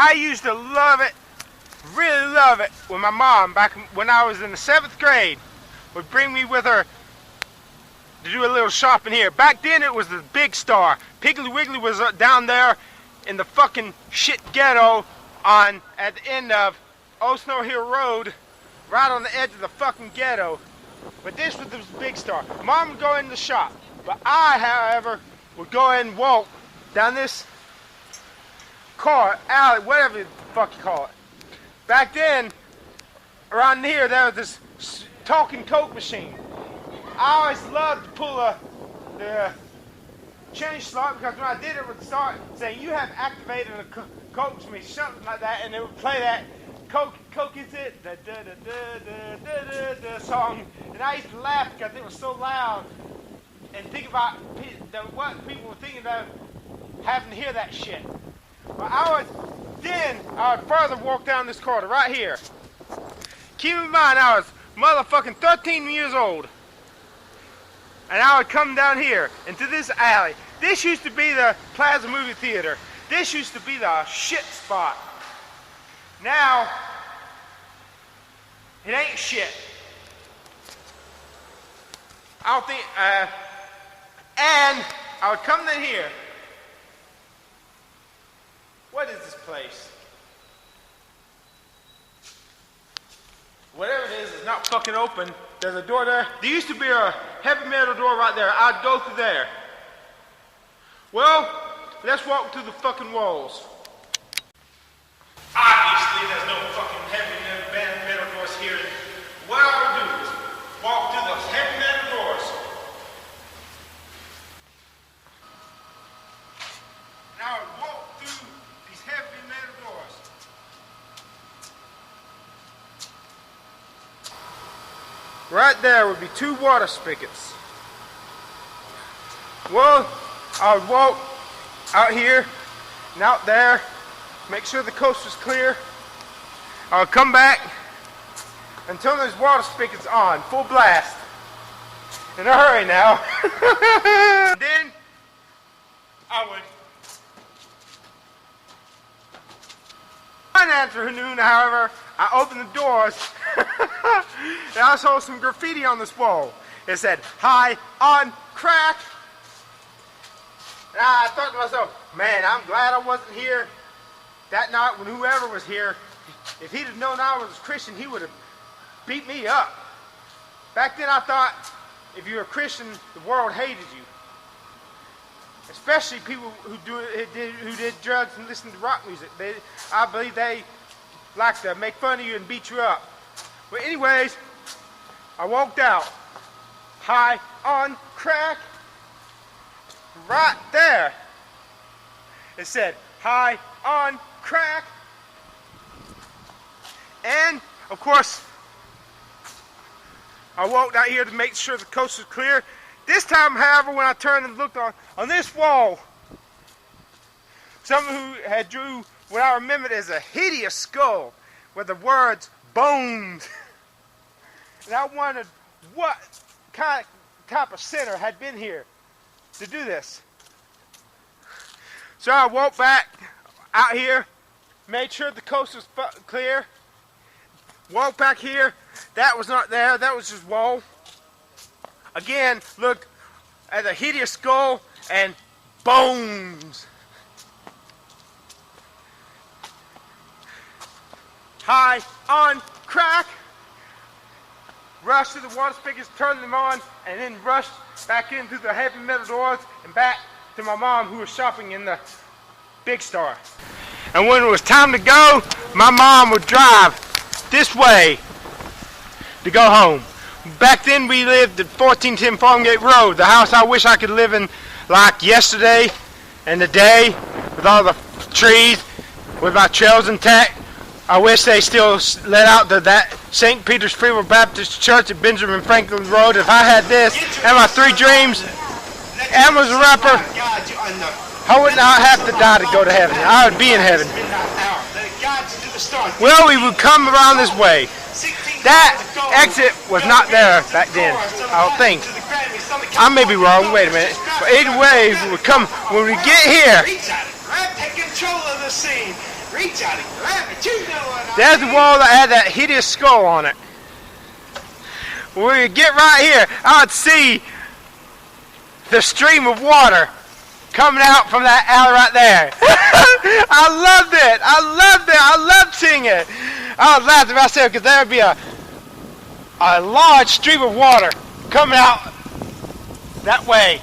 I used to love it, really love it, when my mom, back when I was in the 7th grade, would bring me with her to do a little shopping here. Back then it was the Big Star. Piggly Wiggly was down there in the fucking shit ghetto at the end of Old Snow Hill Road, right on the edge of the fucking ghetto. But this was the Big Star. Mom would go in the shop, but I, however, would go and walk down this car, alley, whatever the fuck you call it. Back then, around here, there was this talking Coke machine. I always loved to pull the change slot, because when I did it would start saying, you have activated a Coke machine, something like that, and it would play that Coke is it, da da da da da da da song, and I used to laugh because it was so loud, and think about what people were thinking about having to hear that shit. But I would further walk down this corridor right here. Keep in mind, I was motherfucking 13 years old. And I would come down here into this alley. This used to be the Plaza Movie Theater. This used to be the shit spot. Now, it ain't shit. I don't think, and I would come in here. What is this place? Whatever it is, it's not fucking open. There's a door there. There used to be a heavy metal door right there. I'd go through there. Well, let's walk through the fucking walls. Obviously, there's no fucking heavy metal doors here. What I would do is walk through those heavy metal doors. And I would walk through these heavy metal doors. Right there would be 2 water spigots. Well, I would walk out here and out there, make sure the coast was clear. I would come back and turn those water spigots on, full blast. In a hurry now. And then I would. One afternoon, however, I opened the doors and I saw some graffiti on this wall. It said, "High on crack." And I thought to myself, man, I'm glad I wasn't here that night when whoever was here. If he'd have known I was a Christian, he would have beat me up. Back then I thought if you were a Christian, the world hated you. Especially people who did drugs and listened to rock music. I believe they like to make fun of you and beat you up. But anyways, I walked out. High on crack. Right there. It said, "High on crack." And, of course, I walked out here to make sure the coast was clear. This time, however, when I turned and looked on this wall, someone who had drew what I remembered as a hideous skull with the words "bones." And I wondered what type of sinner had been here to do this. So I walked back out here, made sure the coast was clear, walked back here. That was not there, that was just wall. Again, look at the hideous skull and bones. High on crack. Rushed to the water spigots, turned them on, and then rushed back in through the heavy metal doors and back to my mom, who was shopping in the Big Star. And when it was time to go, my mom would drive this way to go home. Back then we lived at 1410 Farmgate Road, the house I wish I could live in like yesterday and today, with all the trees, with my trails intact. I wish they still let out that St. Peter's Free Will Baptist Church at Benjamin Franklin Road. If I had this and my 3 dreams and was a rapper, I would not have to die to go to heaven. I would be in heaven. Well, we would come around this way. That exit was not there back then, I don't think. I may be wrong, wait a minute. But either way, we would come, when we get here, take control of the scene. Reach out and grab it. You know what I mean. There's the wall that had that hideous skull on it. When you get right here, I would see the stream of water coming out from that alley right there. I loved it. I loved it. I loved seeing it. I was laughing at myself because there would be a large stream of water coming out that way.